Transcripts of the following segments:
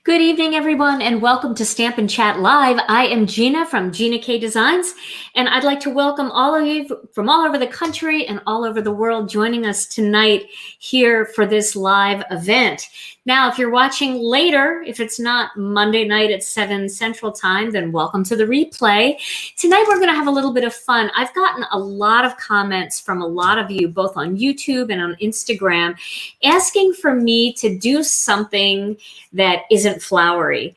Good evening, everyone, and welcome to Stamp and Chat Live. I am Gina from Gina K Designs, and I'd like to welcome all of you from all over the country and all over the world joining us tonight here for this live event. Now, if you're watching later, if it's not Monday night at 7 Central Time, then welcome to the replay. Tonight, we're going to have a little bit of fun. I've gotten a lot of comments from a lot of you, both on YouTube and on Instagram, asking for me to do something that isn't flowery,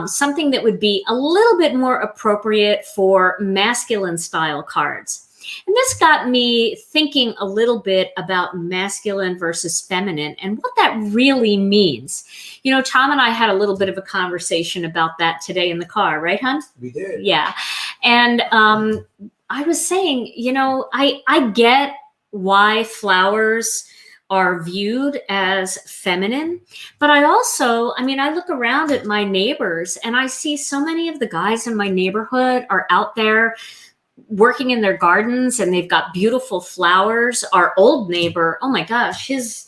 something that would be a little bit more appropriate for masculine style cards. And this got me thinking a little bit about masculine versus feminine and what that really means. You know, Tom and I had a little bit of a conversation about that today in the car, right, hon? We did. Yeah. And I was saying, you know, I get why flowers are viewed as feminine, but I look around at my neighbors and I see so many of the guys in my neighborhood are out there working in their gardens and they've got beautiful flowers. Our old neighbor, oh my gosh, his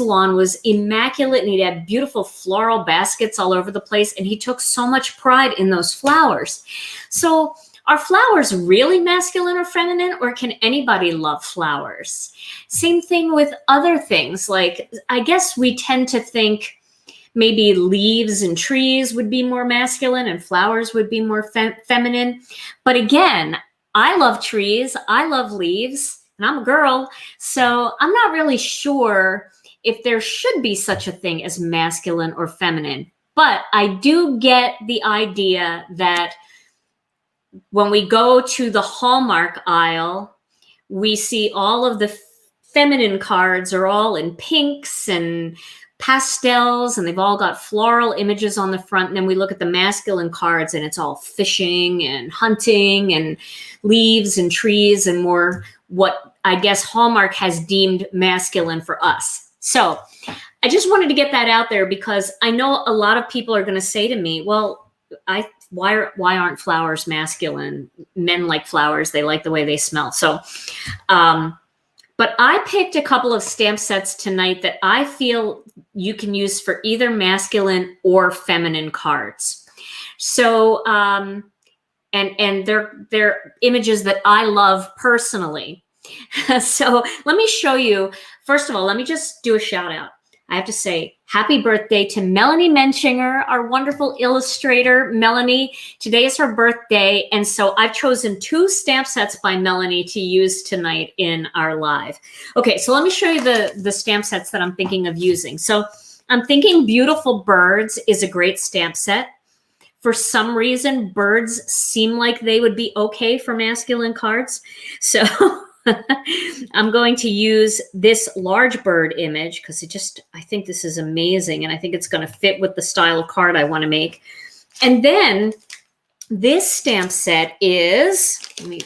lawn was immaculate and he had beautiful floral baskets all over the place and he took so much pride in those flowers. So are flowers really masculine or feminine, or can anybody love flowers? Same thing with other things. Like, I guess we tend to think maybe leaves and trees would be more masculine and flowers would be more feminine. But again, I love trees, I love leaves, and I'm a girl. So I'm not really sure if there should be such a thing as masculine or feminine. But I do get the idea that when we go to the Hallmark aisle, we see all of the feminine cards are all in pinks and pastels, and they've all got floral images on the front. And then we look at the masculine cards, and it's all fishing and hunting and leaves and trees and more what I guess Hallmark has deemed masculine for us. So I just wanted to get that out there because I know a lot of people are going to say to me, well, why aren't flowers masculine? Men like flowers. They like the way they smell. So, but I picked a couple of stamp sets tonight that I feel you can use for either masculine or feminine cards. So, and they're images that I love personally. So let me show you. First of all, let me just do a shout out. I have to say happy birthday to Melanie Menchinger, our wonderful illustrator. Melanie, today is her birthday. And so I've chosen 2 stamp sets by Melanie to use tonight in our live. Okay, so let me show you the stamp sets that I'm thinking of using. So I'm thinking Beautiful Birds is a great stamp set. For some reason, birds seem like they would be okay for masculine cards. So I'm going to use this large bird image because I think this is amazing. And I think it's going to fit with the style of card I want to make. And then this stamp set is, let me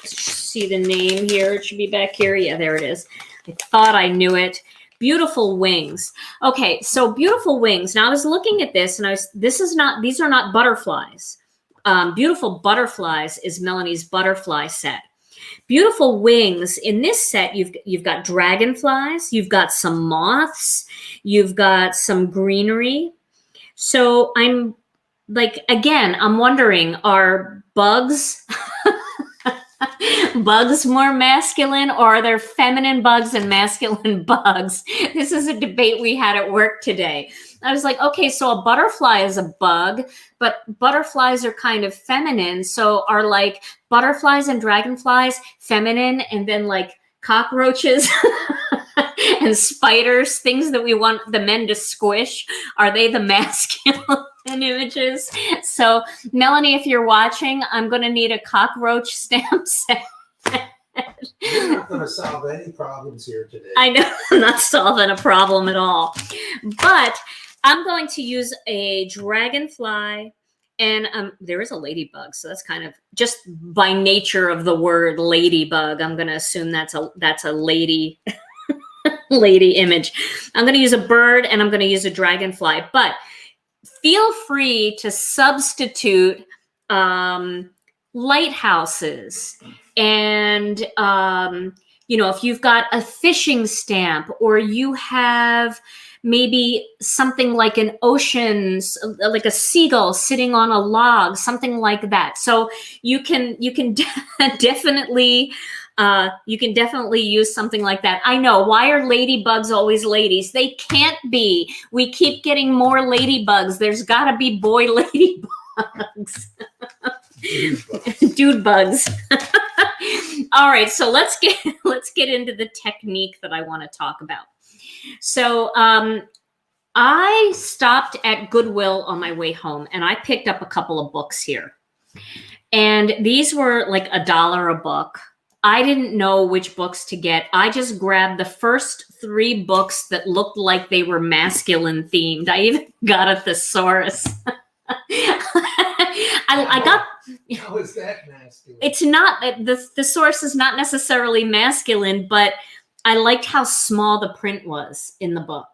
see the name here. It should be back here. Yeah, there it is. I thought I knew it. Beautiful Wings. Okay, so Beautiful Wings. Now I was looking at this and these are not butterflies. Beautiful Butterflies is Melanie's butterfly set. Beautiful Wings, in this set, you've got dragonflies, you've got some moths, you've got some greenery. So I'm wondering, are bugs more masculine, or are there feminine bugs and masculine bugs? This is a debate we had at work today. I was like, okay, so a butterfly is a bug, but butterflies are kind of feminine. So are like butterflies and dragonflies feminine, and then like cockroaches and spiders, things that we want the men to squish, are they the masculine images? So Melanie, if you're watching, I'm going to need a cockroach stamp set. You're not going to solve any problems here today. I know, I'm not solving a problem at all. But I'm going to use a dragonfly, and there is a ladybug, so that's kind of just by nature of the word ladybug. I'm going to assume that's a lady lady image. I'm going to use a bird and I'm going to use a dragonfly, but feel free to substitute lighthouses and if you've got a fishing stamp, or you have maybe something like an ocean, like a seagull sitting on a log, something like that. So you can definitely use something like that. I know, why are ladybugs always ladies? They can't be. We keep getting more ladybugs. There's got to be boy ladybugs. Dude bugs. All right, so let's get into the technique that I want to talk about. So I stopped at Goodwill on my way home, and I picked up a couple of books here. And these were like $1 a book. I didn't know which books to get. I just grabbed the first 3 books that looked like they were masculine themed. I even got a thesaurus. I got. How is that masculine? It's not, the source is not necessarily masculine, but I liked how small the print was in the book.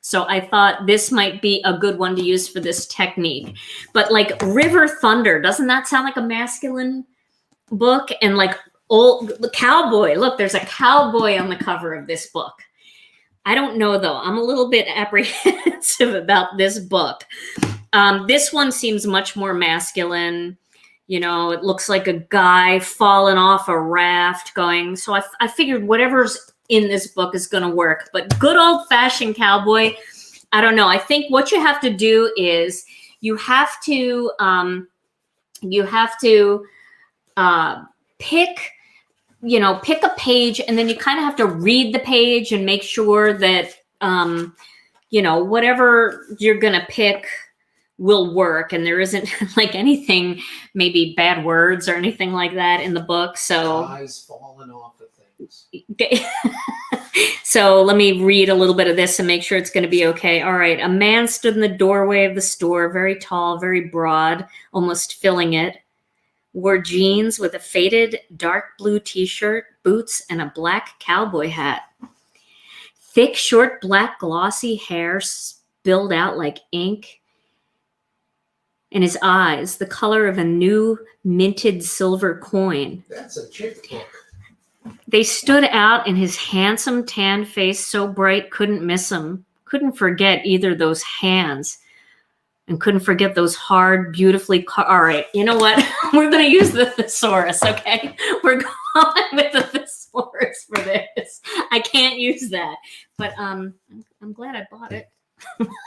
So I thought this might be a good one to use for this technique. But like River Thunder, doesn't that sound like a masculine book? And like the cowboy, look, there's a cowboy on the cover of this book. I don't know though. I'm a little bit apprehensive about this book. This one seems much more masculine. You know, it looks like a guy falling off a raft going. So I figured whatever's in this book is going to work. But good old fashioned cowboy, I don't know. I think what you have to do is you have to pick a page, and then you kind of have to read the page and make sure that, whatever you're going to pick will work, and there isn't like anything, maybe bad words or anything like that in the book. So eyes falling off of things. So let me read a little bit of this and make sure it's going to be okay. All right. A man stood in the doorway of the store, very tall, very broad, almost filling it. Wore jeans with a faded dark blue t-shirt, boots, and a black cowboy hat. Thick, short, black, glossy hair spilled out like ink. And his eyes, the color of a new minted silver coin. That's a chick book. They stood out in his handsome tan face, so bright, couldn't miss him. Couldn't forget either those hands. And couldn't forget those hard, beautifully. All right, you know what? We're going to use the thesaurus, okay? We're going with the thesaurus for this. I can't use that. But I'm glad I bought it.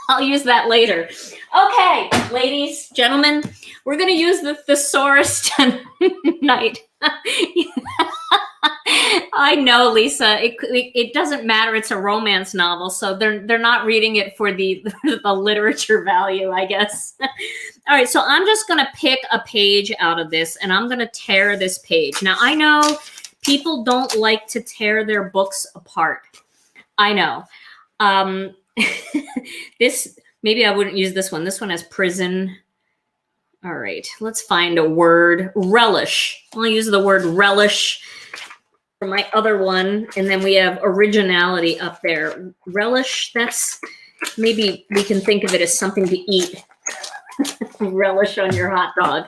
I'll use that later. Okay, ladies, gentlemen, we're going to use the thesaurus tonight. I know, Lisa, it doesn't matter. It's a romance novel, so they're not reading it for the literature value, I guess. All right, so I'm just going to pick a page out of this, and I'm going to tear this page. Now, I know people don't like to tear their books apart. I know. This, maybe I wouldn't use this one. This one has prison. All right, let's find a word. Relish. I'll use the word relish for my other one. And then we have originality up there. Relish, that's, maybe we can think of it as something to eat. Relish on your hot dog.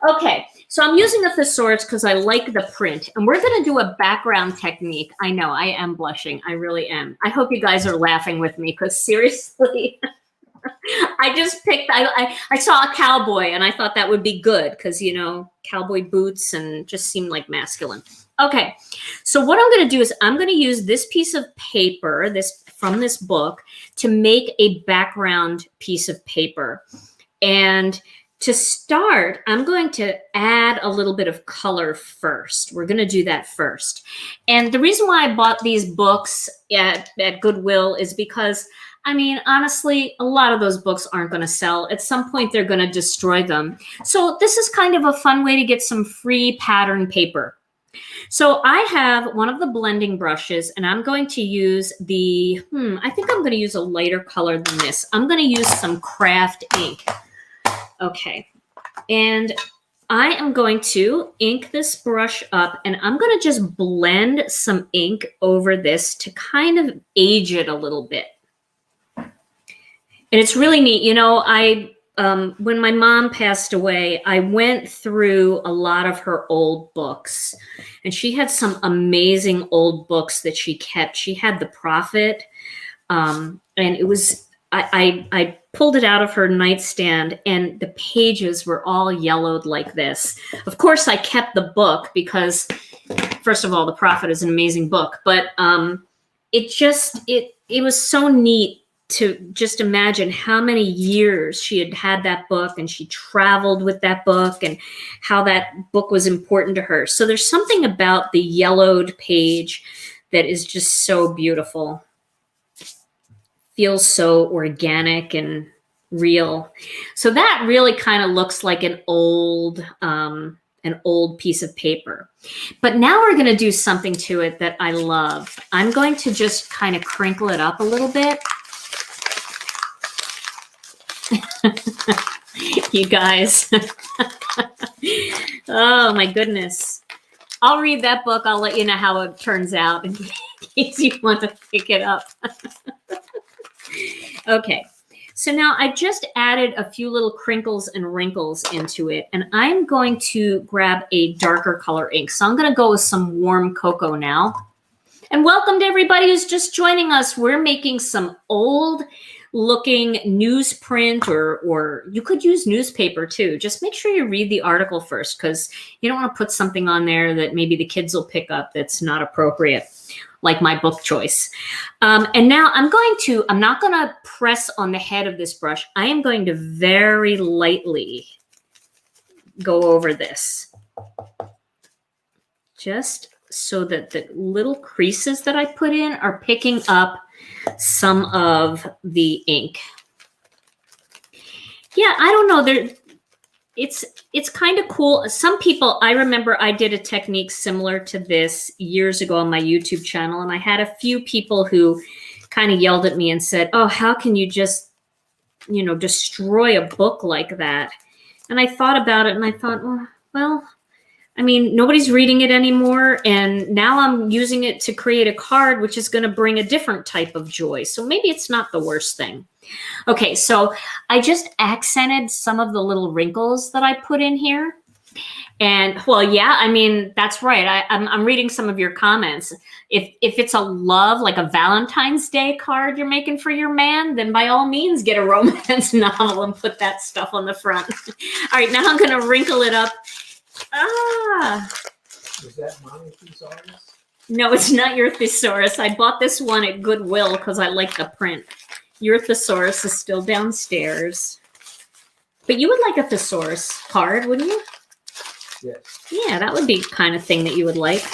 Okay, so I'm using a thesaurus because I like the print. And we're going to do a background technique. I know, I am blushing. I really am. I hope you guys are laughing with me because seriously, I just picked, I saw a cowboy and I thought that would be good because, cowboy boots and just seemed like masculine. Okay, so what I'm going to do is I'm going to use this piece of paper, from this book, to make a background piece of paper. And to start, I'm going to add a little bit of color first. We're going to do that first. And the reason why I bought these books at Goodwill is because, I mean, honestly, a lot of those books aren't going to sell. At some point, they're going to destroy them. So this is kind of a fun way to get some free pattern paper. So I have one of the blending brushes, and I'm going to use the, I think I'm going to use a lighter color than this. I'm going to use some Kraft ink. Okay, and I am going to ink this brush up, and I'm going to just blend some ink over this to kind of age it a little bit. And it's really neat. When my mom passed away, I went through a lot of her old books, and she had some amazing old books that she kept. She had The Prophet, and it was, I pulled it out of her nightstand, and the pages were all yellowed like this. Of course, I kept the book because, first of all, The Prophet is an amazing book, but it was so neat to just imagine how many years she had that book, and she traveled with that book, and how that book was important to her. So there's something about the yellowed page that is just so beautiful. Feels so organic and real. So that really kind of looks like an old piece of paper. But now we're going to do something to it that I love. I'm going to just kind of crinkle it up a little bit. You guys. Oh my goodness. I'll read that book. I'll let you know how it turns out in case you want to pick it up. Okay. So now I just added a few little crinkles and wrinkles into it, and I'm going to grab a darker color ink. So I'm going to go with some warm cocoa now. And welcome to everybody who's just joining us. We're making some old looking newsprint, or you could use newspaper too. Just make sure you read the article first, because you don't want to put something on there that maybe the kids will pick up that's not appropriate, like my book choice. And now I'm not going to press on the head of this brush. I am going to very lightly go over this, just so that the little creases that I put in are picking up some of the ink. Yeah, I don't know. It's kind of cool. Some people, I remember I did a technique similar to this years ago on my YouTube channel, and I had a few people who kind of yelled at me and said, "Oh, how can you just, destroy a book like that?" And I thought about it, and I thought, well, I mean, nobody's reading it anymore, and now I'm using it to create a card, which is going to bring a different type of joy. So maybe it's not the worst thing. Okay, so I just accented some of the little wrinkles that I put in here. And, well, yeah, I mean, that's right. I'm reading some of your comments. If it's a love, like a Valentine's Day card you're making for your man, then by all means get a romance novel and put that stuff on the front. All right, now I'm going to wrinkle it up. Is that my thesaurus? No, it's not your thesaurus. I bought this one at Goodwill because I like the print. Your thesaurus is still downstairs. But you would like a thesaurus card, wouldn't you? Yes. Yeah, that would be the kind of thing that you would like.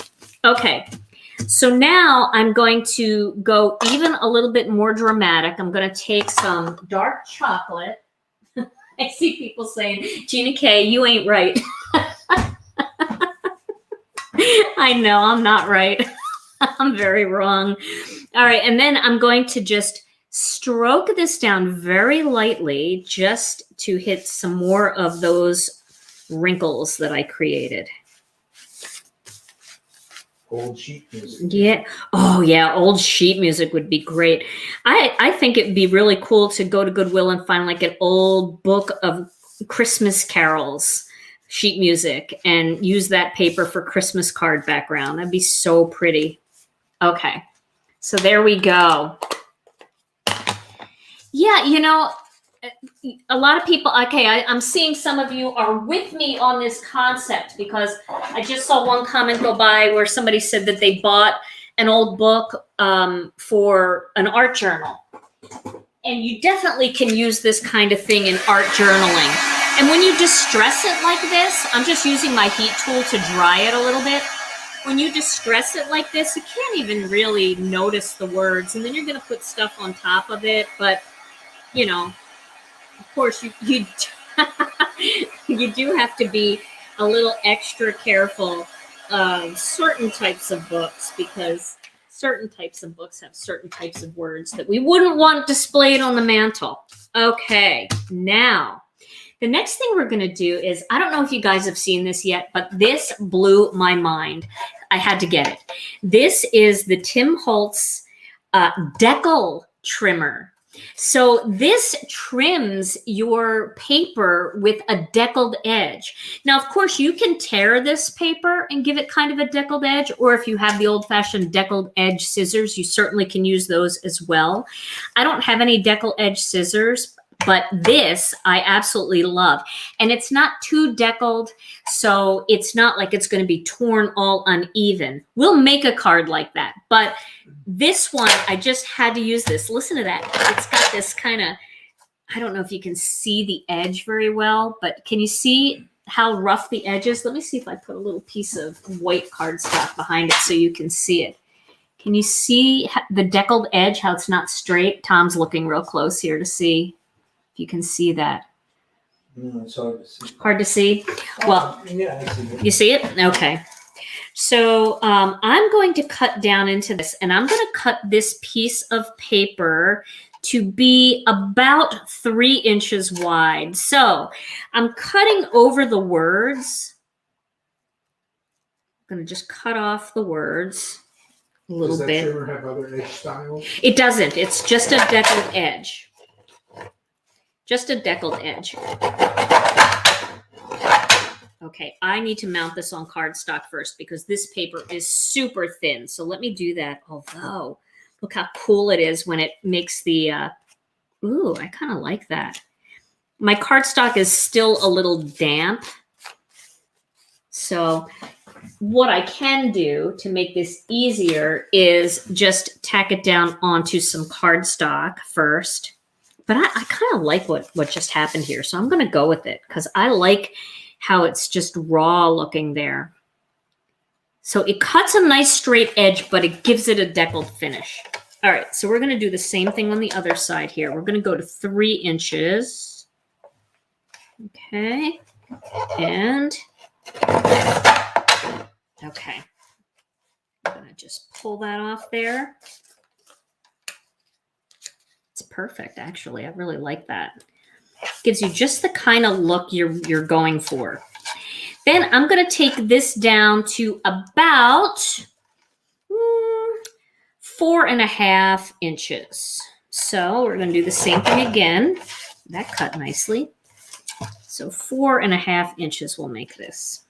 Okay. So now I'm going to go even a little bit more dramatic. I'm going to take some dark chocolate. I see people saying, "Gina K, you ain't right." I know I'm not right. I'm very wrong. All right. And then I'm going to just stroke this down very lightly, just to hit some more of those wrinkles that I created. Old sheet music. Yeah. Oh, yeah. Old sheet music would be great. I think it'd be really cool to go to Goodwill and find like an old book of Christmas carols, sheet music, and use that paper for Christmas card background. That'd be so pretty. Okay. So there we go. Yeah, a lot of people, okay, I'm seeing some of you are with me on this concept, because I just saw one comment go by where somebody said that they bought an old book for an art journal. And you definitely can use this kind of thing in art journaling. And when you distress it like this, I'm just using my heat tool to dry it a little bit. When you distress it like this, you can't even really notice the words. And then you're going to put stuff on top of it. But, of course, you you do have to be a little extra careful of certain types of books, because certain types of books have certain types of words that we wouldn't want displayed on the mantle. Okay, now the next thing we're going to do is, I don't know if you guys have seen this yet, but this blew my mind. I had to get it. This is the Tim Holtz deckle trimmer. So this trims your paper with a deckled edge. Now, of course, you can tear this paper and give it kind of a deckled edge, or if you have the old-fashioned deckled edge scissors, you certainly can use those as well. I don't have any deckled edge scissors, but this I absolutely love. And it's not too deckled, so it's not like it's going to be torn all uneven. We'll make a card like that, but this one, I just had to use this. Listen to that. It's got this kind of, I don't know if you can see the edge very well, but can you see how rough the edge is? Let me see if I put a little piece of white cardstock behind it so you can see it. Can you see the deckled edge, how it's not straight? Tom's looking real close here to see if you can see that. It's hard to see. Hard to see? Well, Yeah, I see it. you see it? Okay. So I'm going to cut down into this, and I'm going to cut this piece of paper to be about 3 inches wide. So I'm cutting over the words. I'm going to just cut off the words a little bit. Does that trimmer have other edge styles? It doesn't. It's just a deckled edge. Just a deckled edge. Okay, I need to mount this on cardstock first because this paper is super thin. So let me do that. Although, look how cool it is when it makes the, ooh, I kind of like that. My cardstock is still a little damp. So what I can do to make this easier is just tack it down onto some cardstock first. But I kind of like what just happened here. So I'm going to go with it because I like how it's just raw looking there. So it cuts a nice straight edge, but it gives it a deckled finish. All right, so we're going to do the same thing on the other side here. We're going to go to 3 inches. Okay, and okay. I'm going to just pull that off there. It's perfect, actually. I really like that. Gives you just the kind of look you're going for. Then I'm going to take this down to about 4.5 inches. So we're going to do the same thing again. That cut nicely. So 4.5 inches will make this.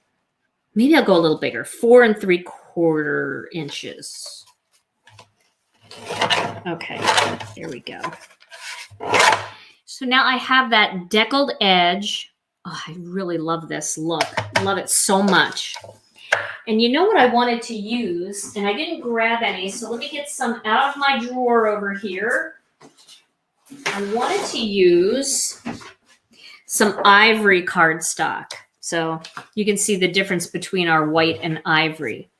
Maybe I'll go a little bigger. 4 3/4 inches. Okay, there we go. So now I have that deckled edge. Oh, I really love this look. Love it so much. And you know what I wanted to use, and I didn't grab any, so let me get some out of my drawer over here. I wanted to use some ivory cardstock. So you can see the difference between our white and ivory.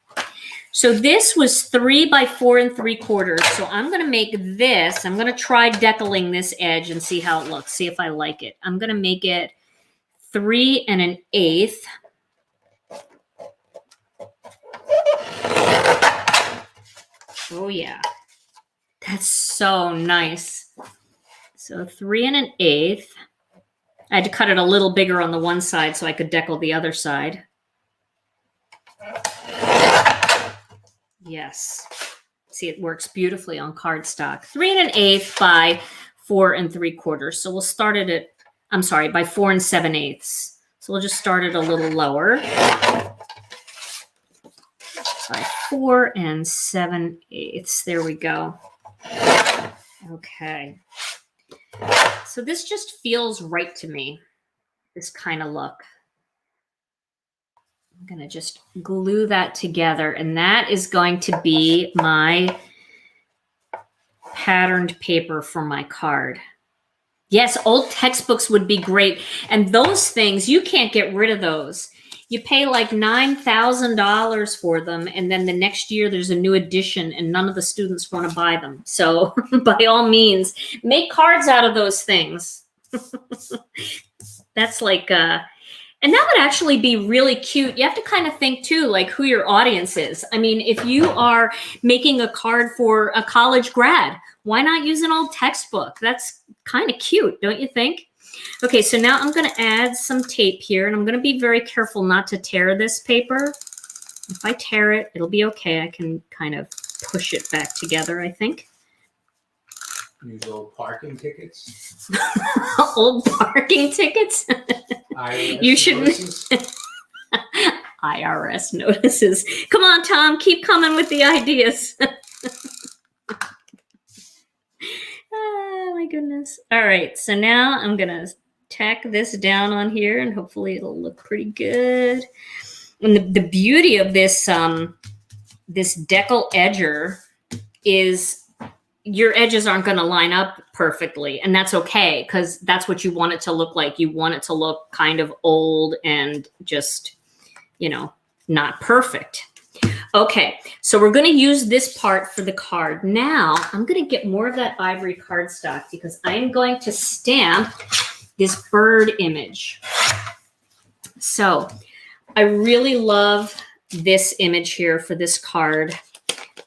So this was 3 by 4 3/4. So I'm going to make this. I'm going to try deckling this edge and see how it looks. See if I like it. I'm going to make it 3 1/8. Oh yeah, that's so nice. So 3 1/8. I had to cut it a little bigger on the one side so I could deckle the other side. Yes. See, it works beautifully on cardstock. 3 1/8 by 4 3/4. So we'll start it at, I'm sorry, by 4 7/8. So we'll just start it a little lower. By 4 7/8. There we go. Okay. So this just feels right to me, this kind of look. I'm going to just glue that together, and that is going to be my patterned paper for my card. Yes, old textbooks would be great. And those things, you can't get rid of those. You pay like $9,000 for them, and then the next year there's a new edition, and none of the students want to buy them. So by all means, make cards out of those things. That's like, and that would actually be really cute. You have to kind of think too, like who your audience is. I mean, if you are making a card for a college grad, why not use an old textbook? That's kind of cute, don't you think? Okay, so now I'm going to add some tape here, and I'm going to be very careful not to tear this paper. If I tear it, it'll be okay. I can kind of push it back together, I think. use old parking tickets. Old parking tickets? IRS You should. notices. IRS notices. Come on, Tom, keep coming with the ideas. Oh my goodness. All right, so now I'm gonna tack this down on here and hopefully it'll look pretty good. And the beauty of this this deckle edger is your edges aren't going to line up perfectly, and that's okay because that's what you want it to look like. You want it to look kind of old and just, you know, not perfect. Okay, so we're going to use this part for the card. Now I'm going to get more of that ivory cardstock because I am going to stamp this bird image. So I really love this image here for this card.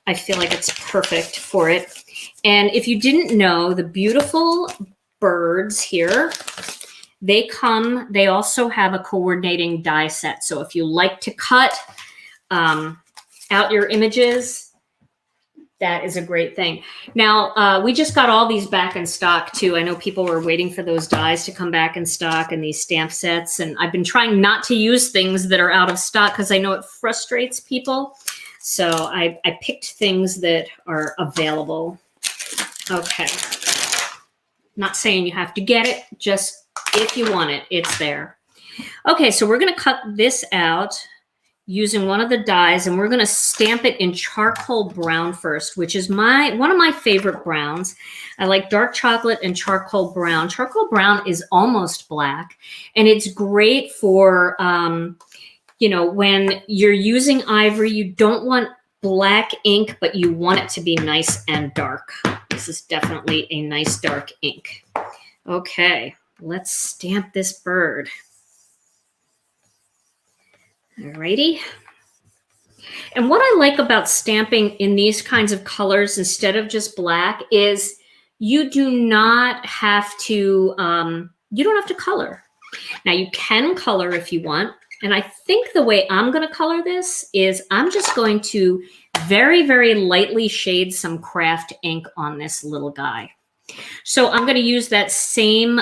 I feel like it's perfect for it. And if you didn't know, the beautiful birds here, they also have a coordinating die set. So if you like to cut out your images, that is a great thing. Now, we just got all these back in stock too. I know people were waiting for those dies to come back in stock and these stamp sets. And I've been trying not to use things that are out of stock because I know it frustrates people. So I picked things that are available. Okay. Not saying you have to get it, just if you want it, it's there. Okay, so we're going to cut this out using one of the dies, and we're going to stamp it in charcoal brown first, which is one of my favorite browns. I like dark chocolate and charcoal brown. Charcoal brown is almost black, and it's great for, you know, when you're using ivory, you don't want black ink, but you want it to be nice and dark. This is definitely a nice dark ink. Okay, let's stamp this bird. Alrighty. And what I like about stamping in these kinds of colors instead of just black is you do not have to, you don't have to color. Now you can color if you want. And I think the way I'm going to color this is I'm just going to very, very lightly shade some Kraft ink on this little guy. So I'm going to use that same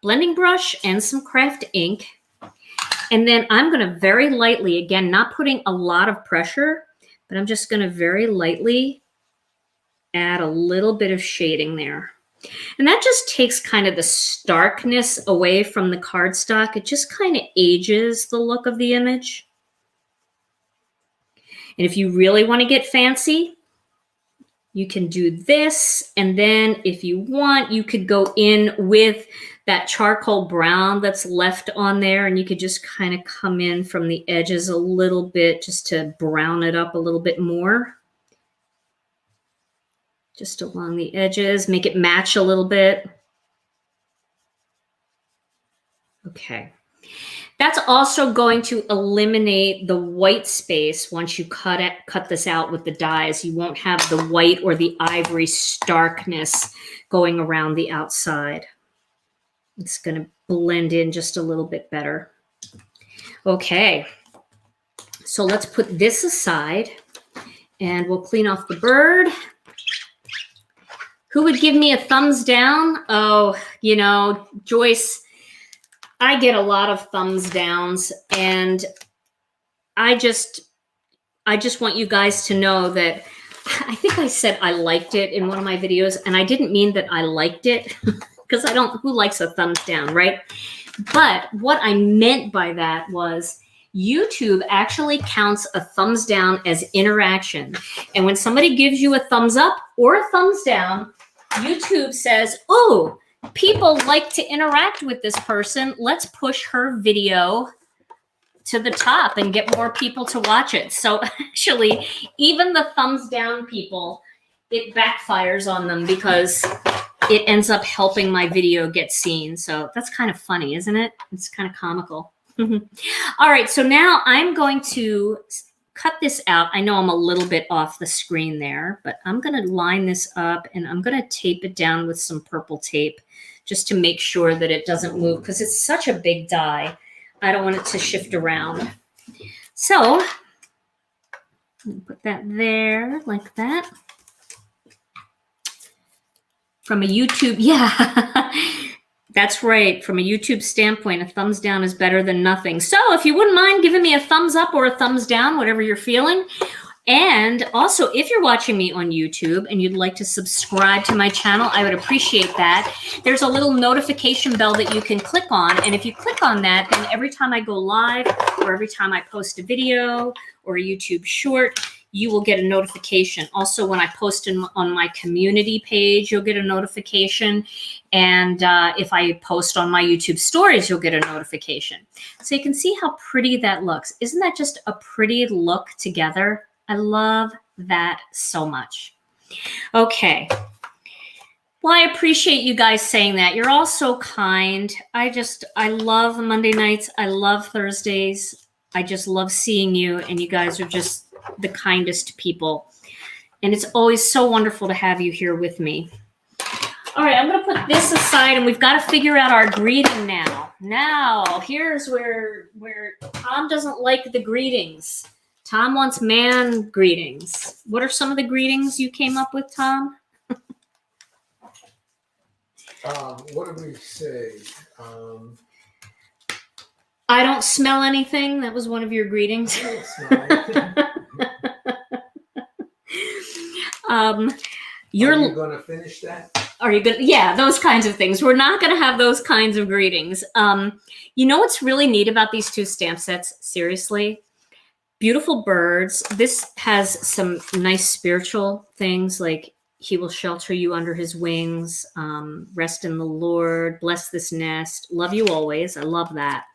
blending brush and some Kraft ink. And then I'm going to very lightly, again, not putting a lot of pressure, but I'm just going to very lightly add a little bit of shading there. And that just takes kind of the starkness away from the cardstock. It just kind of ages the look of the image. And if you really want to get fancy, you can do this. And then if you want, you could go in with that charcoal brown that's left on there, and you could just kind of come in from the edges a little bit just to brown it up a little bit more. Just along the edges, make it match a little bit. Okay. That's also going to eliminate the white space once you cut this out with the dies. You won't have the white or the ivory starkness going around the outside. It's going to blend in just a little bit better. Okay, so let's put this aside and we'll clean off the bird. Who would give me a thumbs down? Oh, you know, Joyce, I get a lot of thumbs downs, and I just want you guys to know that I think I said I liked it in one of my videos, and I didn't mean that I liked it. Because who likes a thumbs down, right? But what I meant by that was YouTube actually counts a thumbs down as interaction. And when somebody gives you a thumbs up or a thumbs down, YouTube says, oh, people like to interact with this person. Let's push her video to the top and get more people to watch it. So actually, even the thumbs down people, it backfires on them because it ends up helping my video get seen. So that's kind of funny, isn't it? It's kind of comical. All right, so now I'm going to cut this out. I know I'm a little bit off the screen there, but I'm going to line this up and I'm going to tape it down with some purple tape just to make sure that it doesn't move because it's such a big die. I don't want it to shift around. So put that there like that. From a YouTube, yeah, that's right. From a YouTube standpoint, a thumbs down is better than nothing. So if you wouldn't mind giving me a thumbs up or a thumbs down, whatever you're feeling. And also, if you're watching me on YouTube and you'd like to subscribe to my channel, I would appreciate that. There's a little notification bell that you can click on. And if you click on that, then every time I go live or every time I post a video or a YouTube short, you will get a notification. Also, when I post on my community page, you'll get a notification. And if I post on my YouTube stories, you'll get a notification. So you can see how pretty that looks. Isn't that just a pretty look together? I love that so much. Okay. Well, I appreciate you guys saying that. You're all so kind. I love Monday nights. I love Thursdays. I just love seeing you, and you guys are just the kindest people. And it's always so wonderful to have you here with me. All right, I'm going to put this aside, and we've got to figure out our greeting now. Now, here's where Tom doesn't like the greetings. Tom wants man greetings. What are some of the greetings you came up with, Tom? What did we say? I don't smell anything. That was one of your greetings. I don't smell anything. Are you going to finish that? Are you going to? Yeah, those kinds of things. We're not going to have those kinds of greetings. You know what's really neat about these two stamp sets? Seriously? Beautiful birds. This has some nice spiritual things like he will shelter you under his wings, rest in the Lord, bless this nest, love you always. I love that.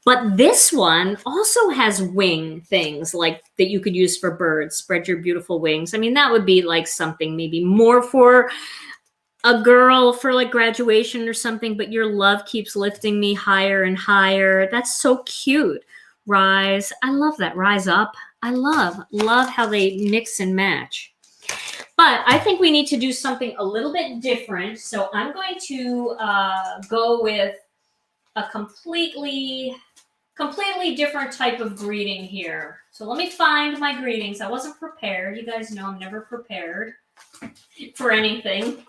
But this one also has wing things like that you could use for birds. Spread your beautiful wings. I mean, that would be like something maybe more for a girl for like graduation or something, but your love keeps lifting me higher and higher. That's so cute. Rise. I love that. Rise up. I love how they mix and match. But I think we need to do something a little bit different. So I'm going to go with a completely different type of greeting here. So let me find my greetings. I wasn't prepared. You guys know I'm never prepared for anything.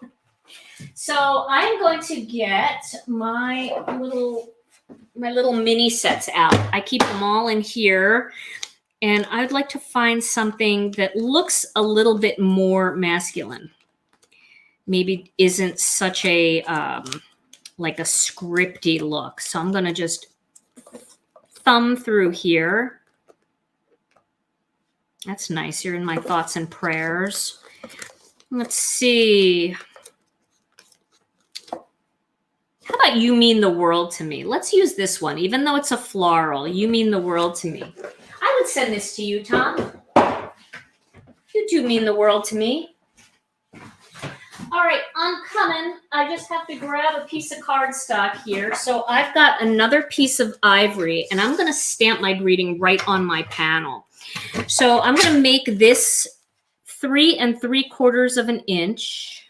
So I'm going to get my little mini sets out. I keep them all in here. And I'd like to find something that looks a little bit more masculine. Maybe isn't such a, like a scripty look. So I'm going to just thumb through here. That's nice. You're in my thoughts and prayers. Let's see. How about you mean the world to me? Let's use this one. Even though it's a floral, you mean the world to me. I would send this to you, Tom. You do mean the world to me. All right, I'm coming. I just have to grab a piece of cardstock here. So I've got another piece of ivory, and I'm going to stamp my greeting right on my panel. So I'm going to make this 3 3/4 inch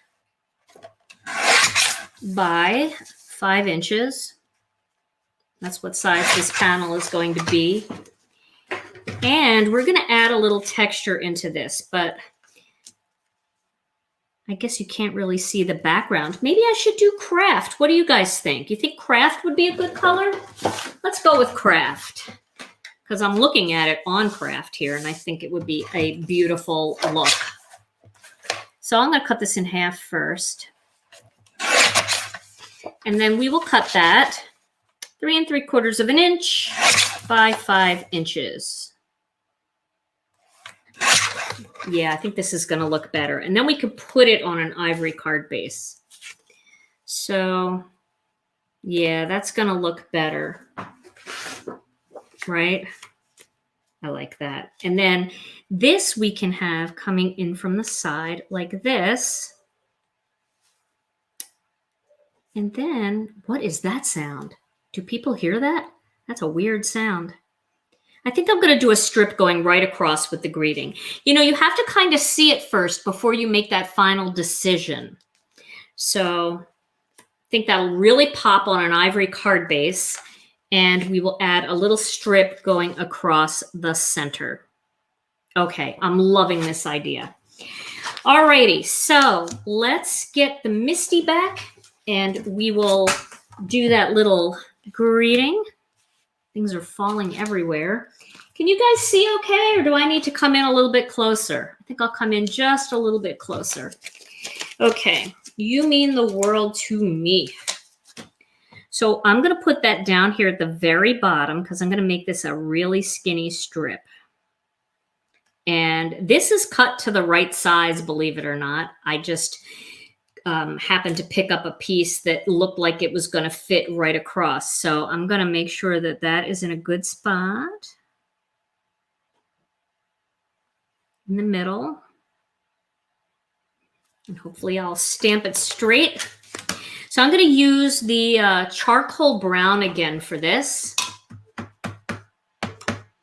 by 5 inches. That's what size this panel is going to be. And we're going to add a little texture into this, but I guess you can't really see the background. Maybe I should do Kraft. What do you guys think? You think Kraft would be a good color? Let's go with Kraft because I'm looking at it on Kraft here, and I think it would be a beautiful look. So I'm going to cut this in half first. And then we will cut that 3 3/4 inch by 5 inches. Yeah, I think this is going to look better. And then we could put it on an ivory card base. So, yeah, that's going to look better. Right? I like that. And then this we can have coming in from the side like this. And then, what is that sound? Do people hear that? That's a weird sound. I think I'm going to do a strip going right across with the greeting. You know, you have to kind of see it first before you make that final decision. So I think that'll really pop on an ivory card base. And we will add a little strip going across the center. Okay, I'm loving this idea. Alrighty, so let's get the Misty back and we will do that little greeting. Things are falling everywhere. Can you guys see okay, or do I need to come in a little bit closer? I think I'll come in just a little bit closer. Okay, you mean the world to me. So I'm going to put that down here at the very bottom because I'm going to make this a really skinny strip. And this is cut to the right size, believe it or not. I just happened to pick up a piece that looked like it was going to fit right across. So I'm going to make sure that that is in a good spot. In the middle. And hopefully I'll stamp it straight. So I'm going to use the charcoal brown again for this.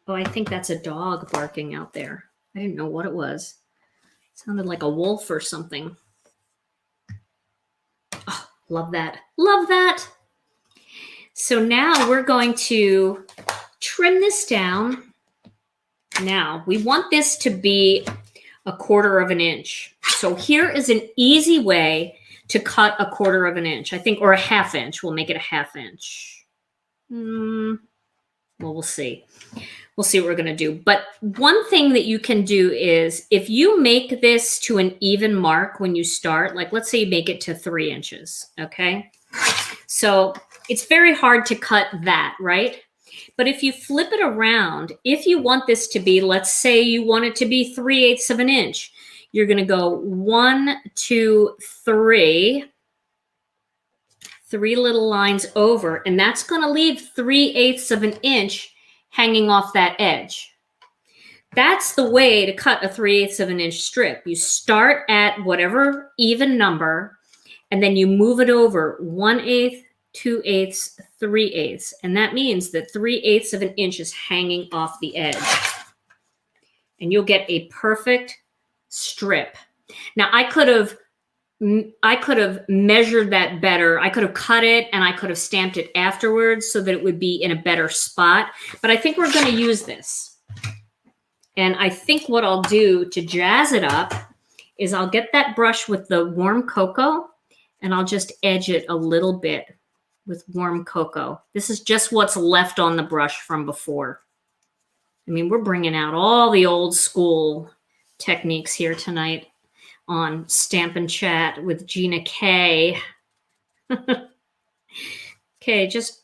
Oh, I think that's a dog barking out there. I didn't know what it was. It sounded like a wolf or something. Oh, love that. Love that. So now we're going to trim this down. Now, we want this to be 1/4 of an inch. So here is an easy way to cut 1/4 of an inch, I think, or a 1/2 inch. We'll make it a 1/2 inch. Well, we'll see. We'll see what we're going to do. But one thing that you can do is if you make this to an even mark when you start, like let's say you make it to 3 inches, okay? So it's very hard to cut that, right? But if you flip it around, if you want this to be, let's say you want it to be 3/8 of an inch, you're going to go 1, 2, 3, 3 little lines over, and that's going to leave 3/8 of an inch hanging off that edge. That's the way to cut a 3/8 of an inch strip. You start at whatever even number, and then you move it over 1/8, 2/8, 3/8. And that means that 3/8 of an inch is hanging off the edge. And you'll get a perfect strip. Now, I could have measured that better. I could have cut it and I could have stamped it afterwards so that it would be in a better spot. But I think we're going to use this. And I think what I'll do to jazz it up is I'll get that brush with the warm cocoa and I'll just edge it a little bit with warm cocoa. This is just what's left on the brush from before. I mean, we're bringing out all the old school techniques here tonight on Stampin' Chat with Gina K. Okay, just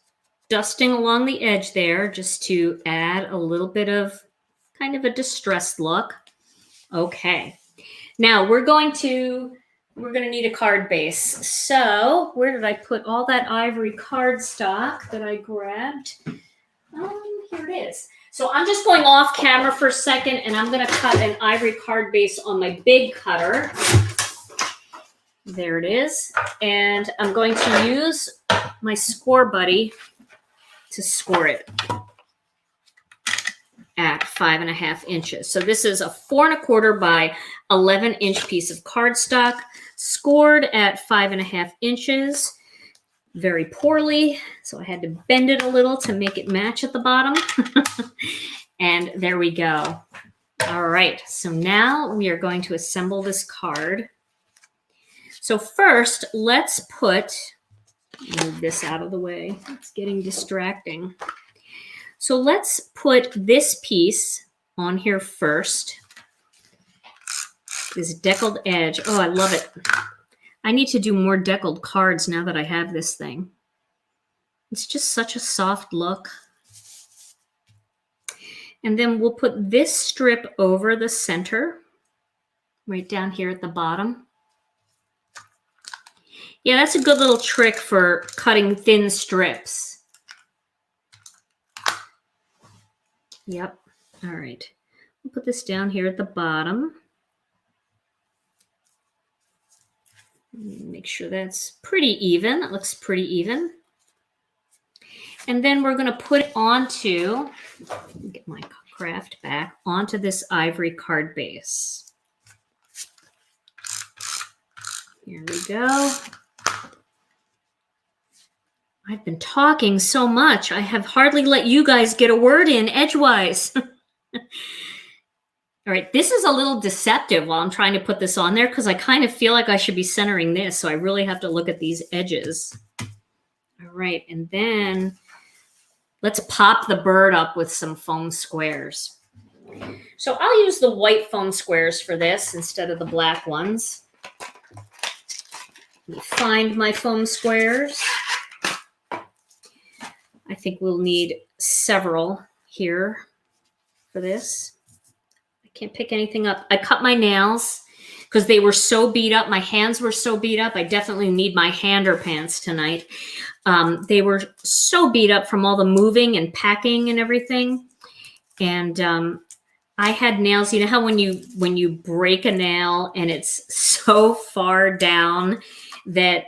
dusting along the edge there just to add a little bit of kind of a distressed look. Okay, now we're going to need a card base. So where did I put all that ivory cardstock that I grabbed? Here it is. So I'm just going off camera for a second and I'm going to cut an ivory card base on my big cutter. There it is. And I'm going to use my score buddy to score it at 5.5 inches. So this is a 4 1/4 by 11 inch piece of cardstock scored at 5.5 inches. Very poorly, so I had to bend it a little to make it match at the bottom. And there we go. All right, so now we are going to assemble this card. So first, let's move this out of the way. It's getting distracting. So let's put this piece on here first. This deckled edge. Oh, I love it. I need to do more deckled cards now that I have this thing. It's just such a soft look. And then we'll put this strip over the center, right down here at the bottom. Yeah, that's a good little trick for cutting thin strips. Yep. All right. We'll put this down here at the bottom. Make sure that's pretty even. It looks pretty even. And then we're going to put onto, get my Kraft back, onto this ivory card base. Here we go. I've been talking so much. I have hardly let you guys get a word in edgewise. All right, this is a little deceptive while I'm trying to put this on there because I kind of feel like I should be centering this, so I really have to look at these edges. All right, and then let's pop the bird up with some foam squares. So I'll use the white foam squares for this instead of the black ones. Let me find my foam squares. I think we'll need several here for this. I can't pick anything up. I cut my nails because they were so beat up. My hands were so beat up. I definitely need my hander pants tonight. They were so beat up from all the moving and packing and everything. And I had nails. You know how when you break a nail and it's so far down that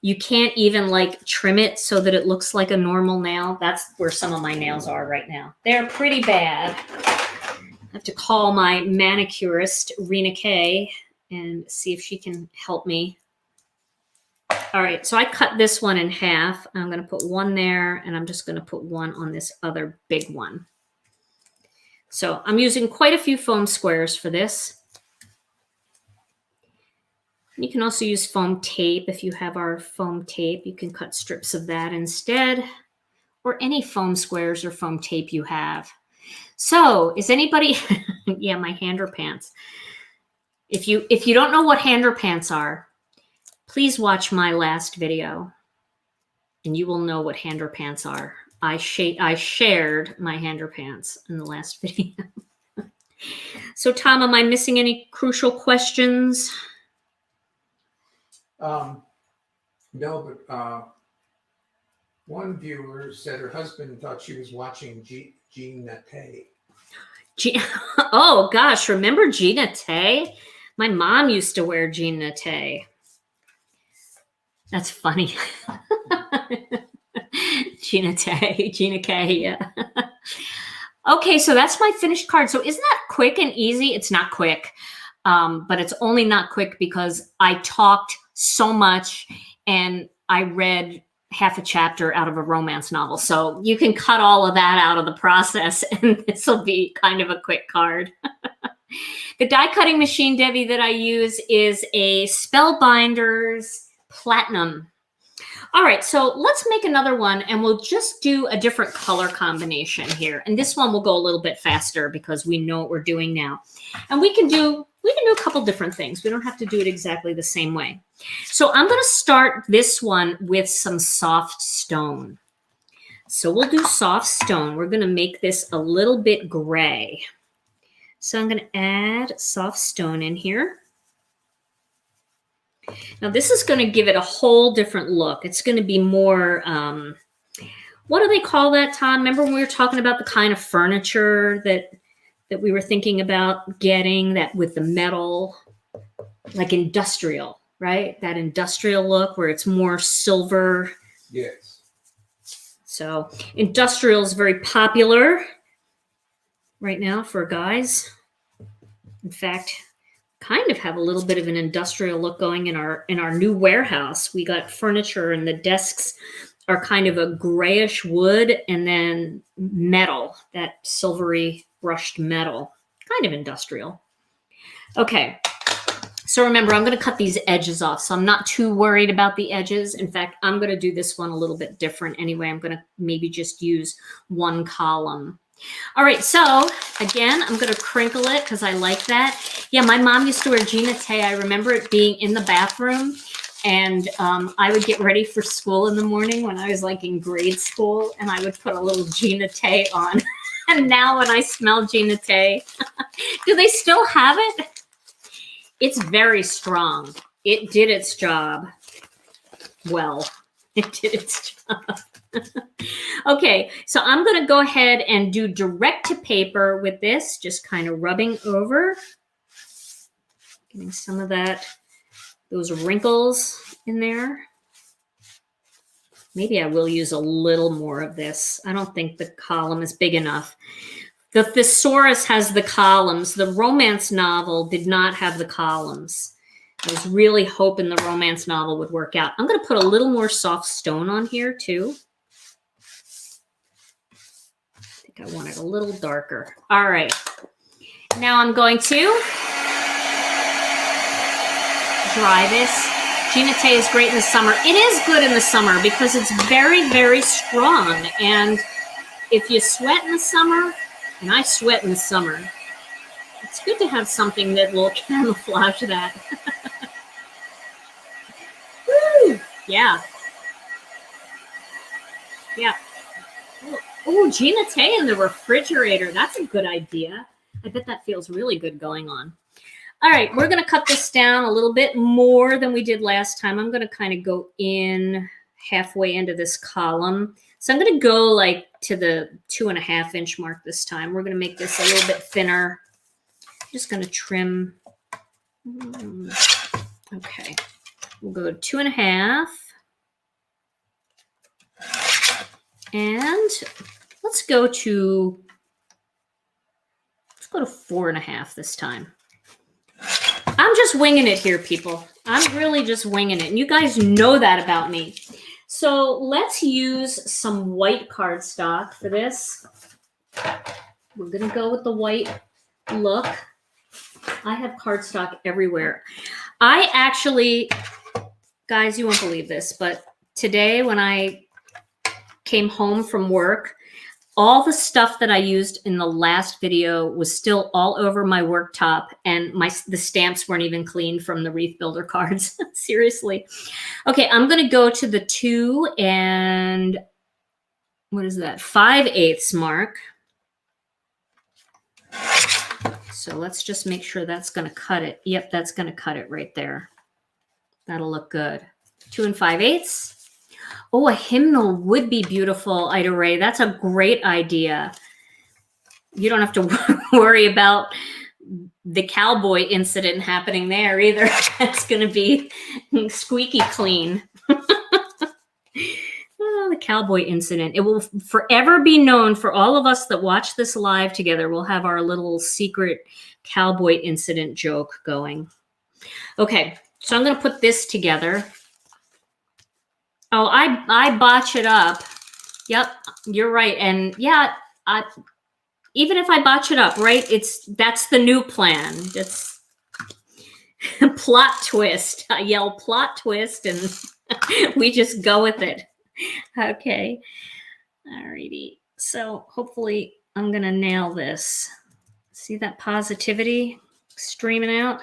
you can't even like trim it so that it looks like a normal nail? That's where some of my nails are right now. They're pretty bad. I have to call my manicurist, Gina K, and see if she can help me. All right, so I cut this one in half. I'm going to put one there, and I'm just going to put one on this other big one. So I'm using quite a few foam squares for this. You can also use foam tape. If you have our foam tape, you can cut strips of that instead, or any foam squares or foam tape you have. So is anybody, yeah, my hander pants. If you don't know what hander pants are, please watch my last video and you will know what hander pants are. I shared my hander pants in the last video. So Tom, am I missing any crucial questions? No, but one viewer said her husband thought she was watching Gina K. Oh gosh, remember Gina K? My mom used to wear Gina K. That's funny. Gina K, yeah. Okay, so that's my finished card. So isn't that quick and easy? It's not quick, but it's only not quick because I talked so much and I read half a chapter out of a romance novel. So you can cut all of that out of the process and this will be kind of a quick card. The die cutting machine, Debbie, that I use is a Spellbinders Platinum. All right, so let's make another one and we'll just do a different color combination here. And this one will go a little bit faster because we know what we're doing now. And we can do a couple different things. We don't have to do it exactly the same way. So I'm going to start this one with some soft stone. So we'll do soft stone. We're going to make this a little bit gray. So I'm going to add soft stone in here. Now this is going to give it a whole different look. It's going to be more, what do they call that, Tom? Remember when we were talking about the kind of furniture that we were thinking about getting, that with the metal, like industrial, right? That industrial look where it's more silver. Yes. So industrial is very popular right now for guys. In fact, kind of have a little bit of an industrial look going in our new warehouse. We got furniture and the desks are kind of a grayish wood and then metal, that silvery brushed metal, kind of industrial. Okay. So remember, I'm going to cut these edges off. So I'm not too worried about the edges. In fact, I'm going to do this one a little bit different anyway. I'm going to maybe just use one column. All right, so again, I'm going to crinkle it because I like that. Yeah, my mom used to wear Gina K. I remember it being in the bathroom, and I would get ready for school in the morning when I was like in grade school, and I would put a little Gina K on. And now when I smell Gina K, do they still have it? It's very strong. It did its job. Well, it did its job. Okay, so I'm going to go ahead and do direct to paper with this, just kind of rubbing over, getting some of those wrinkles in there. Maybe I will use a little more of this. I don't think the column is big enough. The thesaurus has the columns. The romance novel did not have the columns. I was really hoping the romance novel would work out. I'm going to put a little more soft stone on here too. I want it a little darker. All right. Now I'm going to dry this. Gina K is great in the summer. It is good in the summer because it's very, very strong. And if you sweat in the summer, and I sweat in the summer, it's good to have something that will camouflage that. Woo! Yeah. Yeah. Oh, Gina K in the refrigerator. That's a good idea. I bet that feels really good going on. All right, we're going to cut this down a little bit more than we did last time. I'm going to kind of go in halfway into this column. So I'm going to go like to the 2.5 inch mark this time. We're going to make this a little bit thinner. I'm just going to trim. Okay, we'll go to 2.5. And let's go to 4.5 this time. I'm just winging it here, people. I'm really just winging it. And you guys know that about me. So let's use some white cardstock for this. We're going to go with the white look. I have cardstock everywhere. I actually, guys, you won't believe this, but today when I came home from work, all the stuff that I used in the last video was still all over my worktop, and the stamps weren't even cleaned from the Wreath Builder cards. Seriously. Okay, I'm going to go to the 2 and what is that? 5/8 mark. So let's just make sure that's going to cut it. Yep, that's going to cut it right there. That'll look good. 2 and 5/8. Oh, a hymnal would be beautiful, Ida Ray. That's a great idea. You don't have to worry about the cowboy incident happening there either. That's going to be squeaky clean. Oh, the cowboy incident. It will forever be known for all of us that watch this live together. We'll have our little secret cowboy incident joke going. Okay, so I'm going to put this together. Oh, I botch it up. Yep, you're right. And yeah, even if I botch it up, right? That's the new plan. It's plot twist. I yell plot twist and we just go with it. Okay. Alrighty. So hopefully I'm gonna nail this. See that positivity streaming out?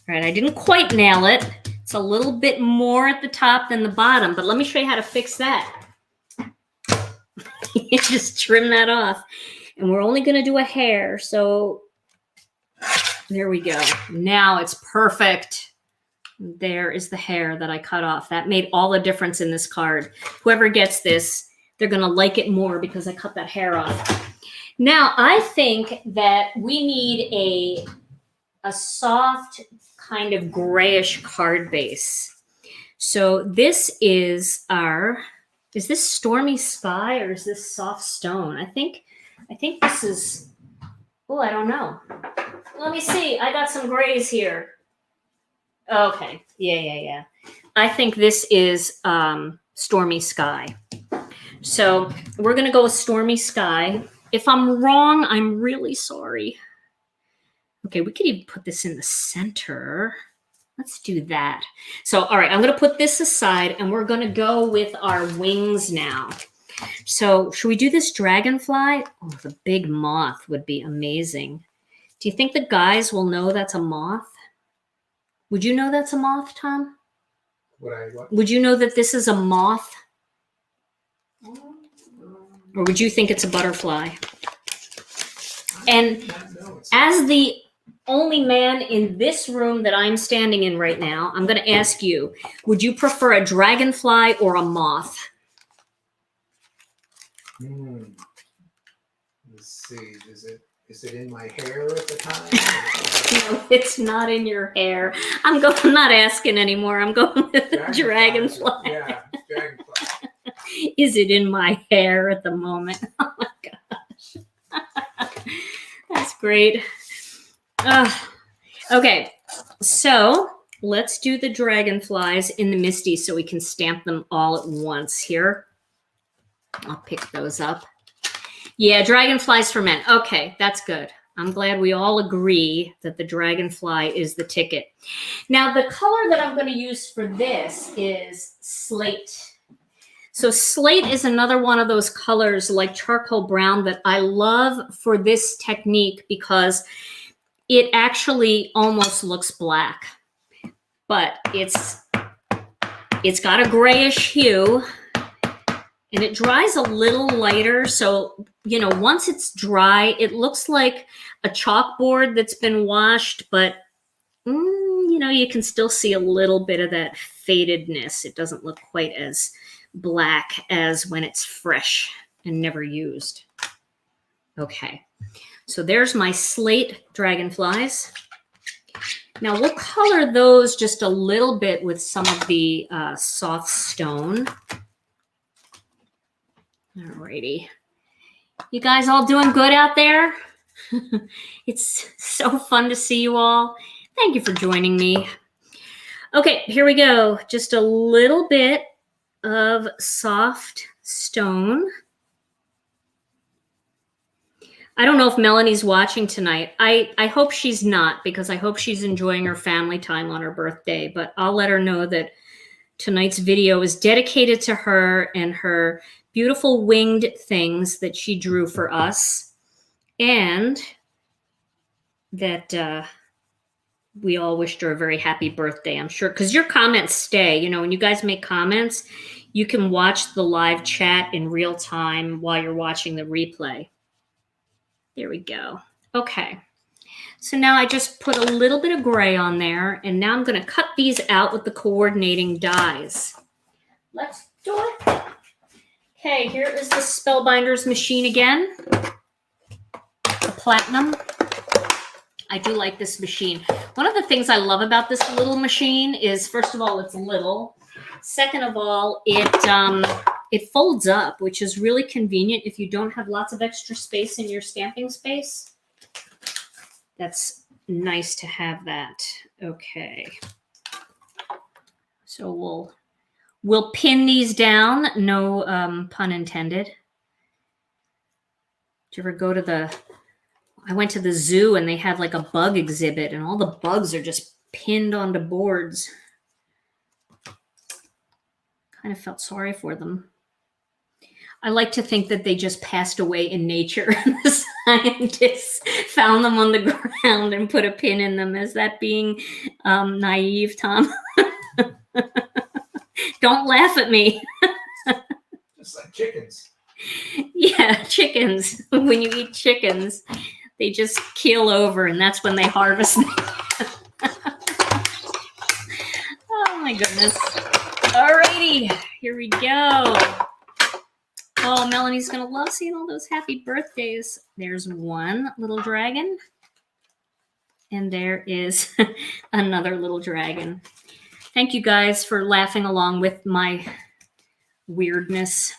All right, I didn't quite nail it. It's a little bit more at the top than the bottom, but let me show you how to fix that. You just trim that off. And we're only going to do a hair. So there we go. Now it's perfect. There is the hair that I cut off. That made all the difference in this card. Whoever gets this, they're going to like it more because I cut that hair off. Now, I think that we need a soft kind of grayish card base. So this is is this Stormy Sky or is this Soft Stone? I think this is, oh, I don't know. Let me see. I got some grays here. Okay. Yeah. I think this is Stormy Sky. So we're going to go with Stormy Sky. If I'm wrong, I'm really sorry. Okay, we could even put this in the center. Let's do that. So, all right, I'm going to put this aside, and we're going to go with our wings now. So, should we do this dragonfly? Oh, the big moth would be amazing. Do you think the guys will know that's a moth? Would you know that's a moth, Tom? What? Would you know that this is a moth? Or would you think it's a butterfly? And as the only man in this room that I'm standing in right now, I'm going to ask you, would you prefer a dragonfly or a moth? Let's see. Is it in my hair at the time? No, it's not in your hair. I'm not asking anymore. I'm going with the dragonfly. Yeah, dragonfly. Is it in my hair at the moment? Oh my gosh. That's great. Okay, so let's do the dragonflies in the Misty so we can stamp them all at once here. I'll pick those up. Yeah, dragonflies for men. Okay, that's good. I'm glad we all agree that the dragonfly is the ticket. Now, the color that I'm going to use for this is slate. So slate is another one of those colors like charcoal brown that I love for this technique because it actually almost looks black, but it's got a grayish hue. And it dries a little lighter. So, you know, once it's dry, it looks like a chalkboard that's been washed, but, you know, you can still see a little bit of that fadedness. It doesn't look quite as black as when it's fresh and never used. Okay, so there's my slate dragonflies. Now we'll color those just a little bit with some of the soft stone. Alrighty. You guys all doing good out there? It's so fun to see you all. Thank you for joining me. Okay, here we go. Just a little bit of soft stone. I don't know if Melanie's watching tonight. I hope she's not, because I hope she's enjoying her family time on her birthday, but I'll let her know that tonight's video is dedicated to her and her beautiful winged things that she drew for us, and that we all wished her a very happy birthday, I'm sure, because your comments stay. You know, when you guys make comments, you can watch the live chat in real time while you're watching the replay. There we go. Okay. So now I just put a little bit of gray on there, and now I'm going to cut these out with the coordinating dies. Let's do it. Okay, here is the Spellbinders machine again. The Platinum. I do like this machine. One of the things I love about this little machine is, first of all, it's little. Second of all, it folds up, which is really convenient if you don't have lots of extra space in your stamping space. That's nice to have that. Okay. So we'll pin these down. No pun intended. Did you ever go to I went to the zoo and they had like a bug exhibit and all the bugs are just pinned onto boards. Kind of felt sorry for them. I like to think that they just passed away in nature and the scientists found them on the ground and put a pin in them. Is that being naive, Tom? Don't laugh at me. Just like chickens. Yeah, chickens. When you eat chickens, they just keel over, and that's when they harvest them. Oh my goodness. Alrighty, here we go. Oh, Melanie's gonna love seeing all those happy birthdays. There's one little dragon. And there is another little dragon. Thank you guys for laughing along with my weirdness.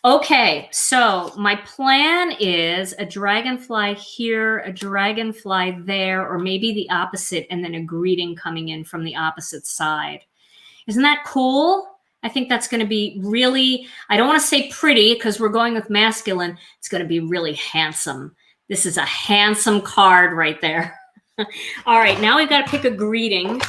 Okay, so my plan is a dragonfly here, a dragonfly there, or maybe the opposite, and then a greeting coming in from the opposite side. Isn't that cool? I think that's going to be really, I don't want to say pretty because we're going with masculine. It's going to be really handsome. This is a handsome card right there. All right, now we've got to pick a greeting.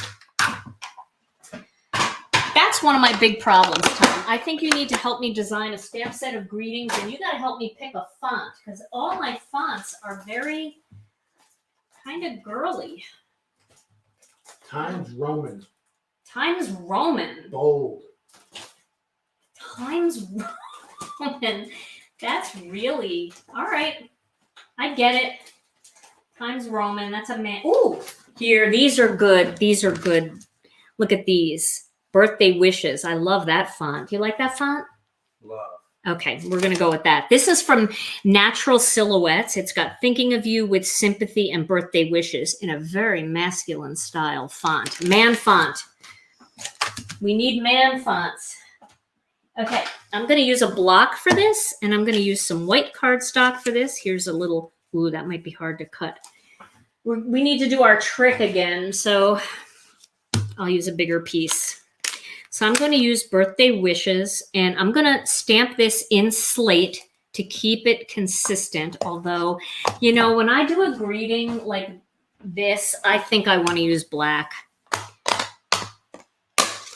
That's one of my big problems, Tom. I think you need to help me design a stamp set of greetings, and you got to help me pick a font because all my fonts are very kind of girly. Times Roman. Times Roman. Bold. Times Roman. That's really, all right. I get it. Times Roman. That's a man. Ooh, here. These are good. These are good. Look at these. Birthday wishes. I love that font. Do you like that font? Love. Okay, we're going to go with that. This is from Natural Silhouettes. It's got thinking of you with sympathy and birthday wishes in a very masculine style font. Man font. We need man fonts. Okay, I'm going to use a block for this, and I'm going to use some white cardstock for this. Here's a little, ooh, that might be hard to cut. We need to do our trick again, so I'll use a bigger piece. So I'm going to use birthday wishes, and I'm going to stamp this in slate to keep it consistent. Although, you know, when I do a greeting like this, I think I want to use black.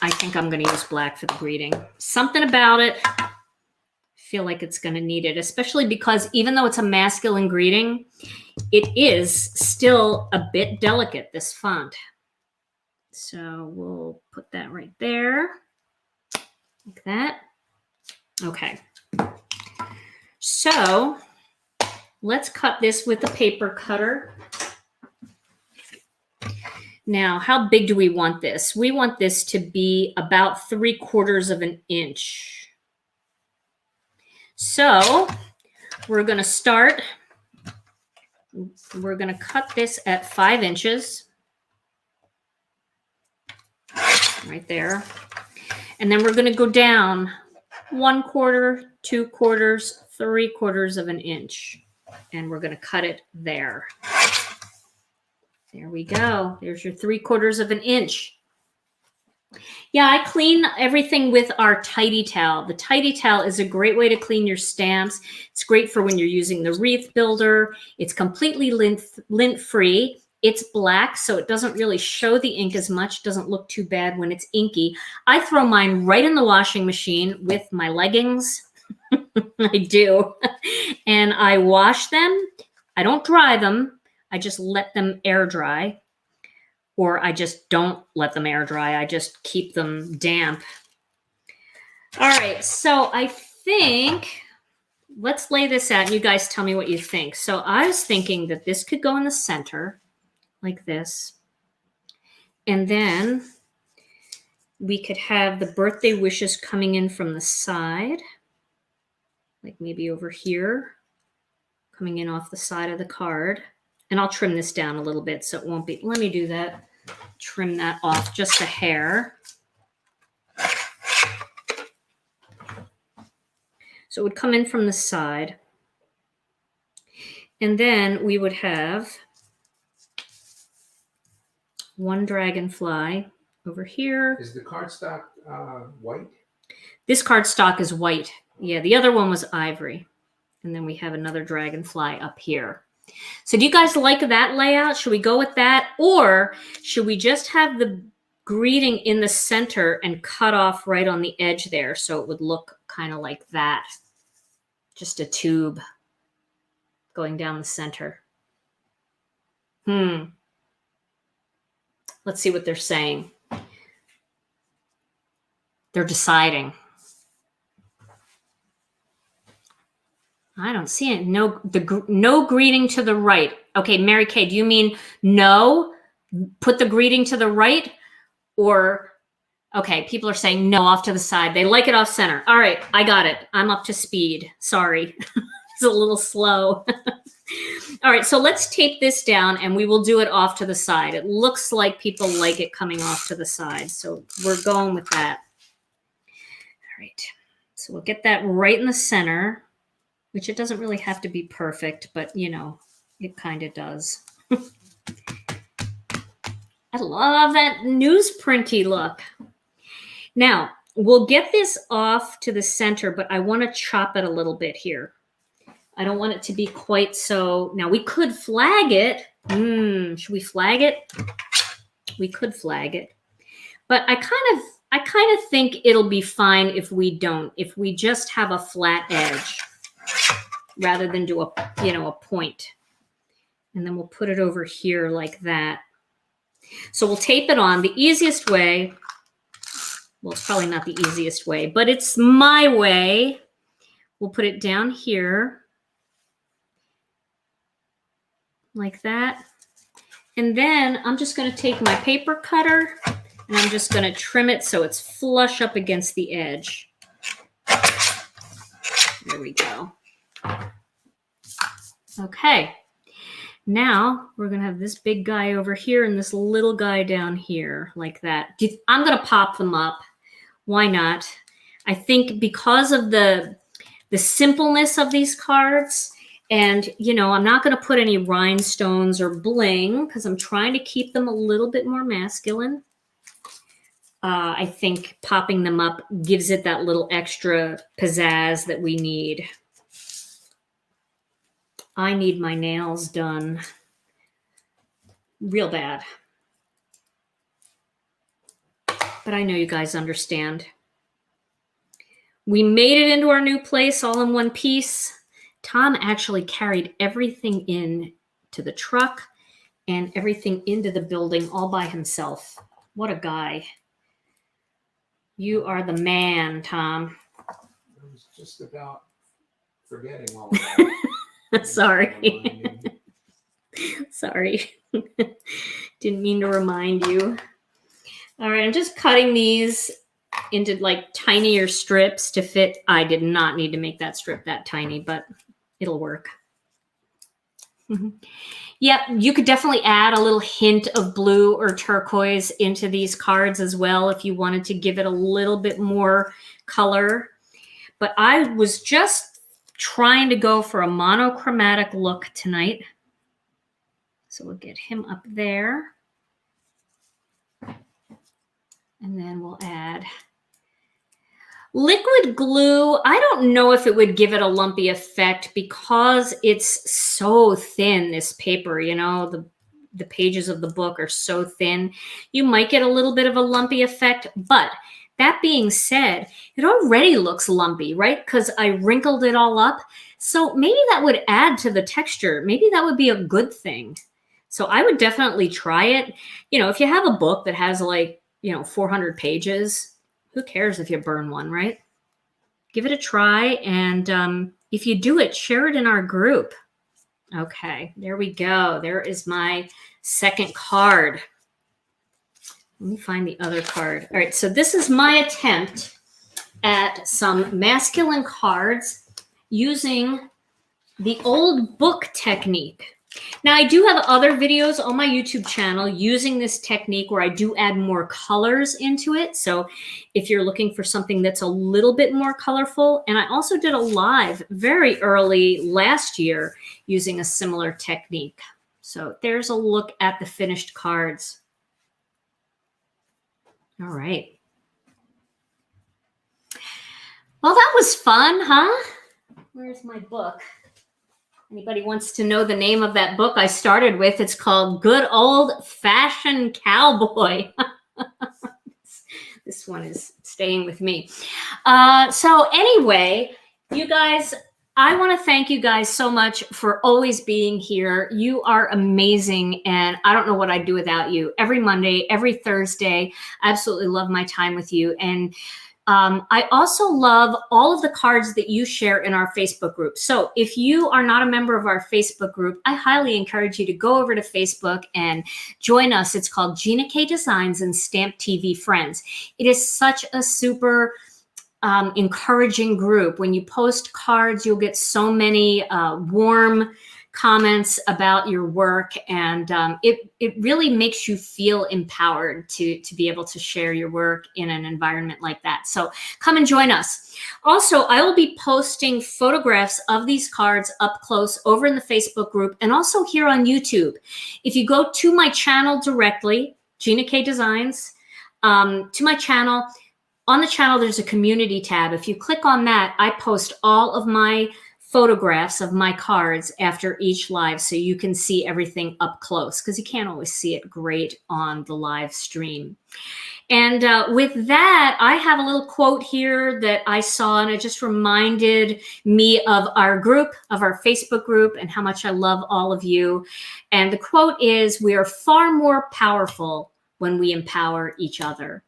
I think I'm going to use black for the greeting. Something about it, I feel like it's going to need it, especially because even though it's a masculine greeting, it is still a bit delicate, this font. So we'll put that right there, like that. Okay. So let's cut this with a paper cutter. Now, how big do we want this? We want this to be about 3/4 of an inch. So we're going to start, we're going to cut this at 5 inches. Right there. And then we're going to go down 1/4, 2/4, 3/4 of an inch. And we're going to cut it there. There we go. There's your 3/4 of an inch. Yeah, I clean everything with our Tidy Towel. The Tidy Towel is a great way to clean your stamps. It's great for when you're using the wreath builder. It's completely lint-free. It's black, so it doesn't really show the ink as much. It doesn't look too bad when it's inky. I throw mine right in the washing machine with my leggings. I do. And I wash them. I don't dry them. I just let them air dry, or I just don't let them air dry. I just keep them damp. All right, so I think, let's lay this out. You guys tell me what you think. So I was thinking that this could go in the center like this. And then we could have the birthday wishes coming in from the side, like maybe over here, coming in off the side of the card. And I'll trim this down a little bit so it won't be, let me do that. Trim that off just a hair. So it would come in from the side. And then we would have one dragonfly over here. Is the cardstock white? This cardstock is white. Yeah, the other one was ivory. And then we have another dragonfly up here. So do you guys like that layout? Should we go with that? Or should we just have the greeting in the center and cut off right on the edge there so it would look kind of like that? Just a tube going down the center. Let's see what they're saying. They're deciding. I don't see it. No, no greeting to the right. Okay, Mary Kay, do you mean no? Put the greeting to the right? Or, okay, people are saying no, off to the side. They like it off center. All right, I got it. I'm up to speed. Sorry. It's a little slow. All right, so let's tape this down and we will do it off to the side. It looks like people like it coming off to the side. So we're going with that. All right, so we'll get that right in the center, which it doesn't really have to be perfect, but you know, it kind of does. I love that newsprinty look. Now, we'll get this off to the center, but I want to chop it a little bit here. I don't want it to be quite so. Now, we could flag it. Should we flag it? We could flag it. But I kind of think it'll be fine if we don't. If we just have a flat edge rather than do a point. And then we'll put it over here like that. So we'll tape it on. The easiest way, well, it's probably not the easiest way, but it's my way. We'll put it down here like that. And then I'm just going to take my paper cutter and I'm just going to trim it so it's flush up against the edge. There we go. Okay. Now we're going to have this big guy over here and this little guy down here like that. I'm going to pop them up. Why not? I think because of the simpleness of these cards, and, you know, I'm not going to put any rhinestones or bling because I'm trying to keep them a little bit more masculine. I think popping them up gives it that little extra pizzazz that we need. I need my nails done real bad. But I know you guys understand. We made it into our new place all in one piece. Tom actually carried everything in to the truck and everything into the building all by himself. What a guy. You are the man, Tom. I was just about forgetting all that. Sorry. Sorry. Didn't mean to remind you. All right, I'm just cutting these into like tinier strips to fit. I did not need to make that strip that tiny, but it'll work. Yep, you could definitely add a little hint of blue or turquoise into these cards as well if you wanted to give it a little bit more color. But I was just trying to go for a monochromatic look tonight. So we'll get him up there. And then we'll add liquid glue. I don't know if it would give it a lumpy effect because it's so thin, this paper, you know, the pages of the book are so thin. You might get a little bit of a lumpy effect, but that being said, it already looks lumpy, right? Because I wrinkled it all up. So maybe that would add to the texture. Maybe that would be a good thing. So I would definitely try it. You know, if you have a book that has like, 400 pages, who cares if you burn one, right? Give it a try. And if you do it, share it in our group. Okay, there we go. There is my second card. Let me find the other card. All right, so this is my attempt at some masculine cards using the old book technique. Now, I do have other videos on my YouTube channel using this technique where I do add more colors into it. So if you're looking for something that's a little bit more colorful, and I also did a live very early last year using a similar technique. So there's a look at the finished cards. All right. Well, that was fun, huh? Where's my book? Anybody wants to know the name of that book I started with? It's called Good Old Fashioned Cowboy. This one is staying with me. So anyway, you guys, I want to thank you guys so much for always being here. You are amazing, and I don't know what I'd do without you. Every Monday, every Thursday, I absolutely love my time with you. And I also love all of the cards that you share in our Facebook group. So if you are not a member of our Facebook group, I highly encourage you to go over to Facebook and join us. It's called Gina K Designs and Stamp TV Friends. It is such a super encouraging group. When you post cards, you'll get so many warm comments about your work, and it really makes you feel empowered to be able to share your work in an environment like that. So come and join us. Also, I will be posting photographs of these cards up close over in the Facebook group and also here on YouTube. If you go to my channel directly, Gina K Designs, to my channel, on the channel, there's a community tab. If you click on that, I post all of my photographs of my cards after each live so you can see everything up close, because you can't always see it great on the live stream. And with that, I have a little quote here that I saw, and it just reminded me of our group, of our Facebook group, and how much I love all of you. And the quote is, "We are far more powerful when we empower each other."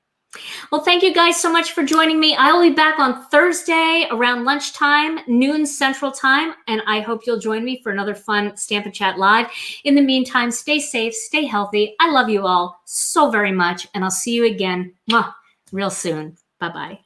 Well, thank you guys so much for joining me. I will be back on Thursday around lunchtime, noon Central Time, and I hope you'll join me for another fun Stamp and Chat Live. In the meantime, stay safe, stay healthy. I love you all so very much, and I'll see you again real soon. Bye-bye.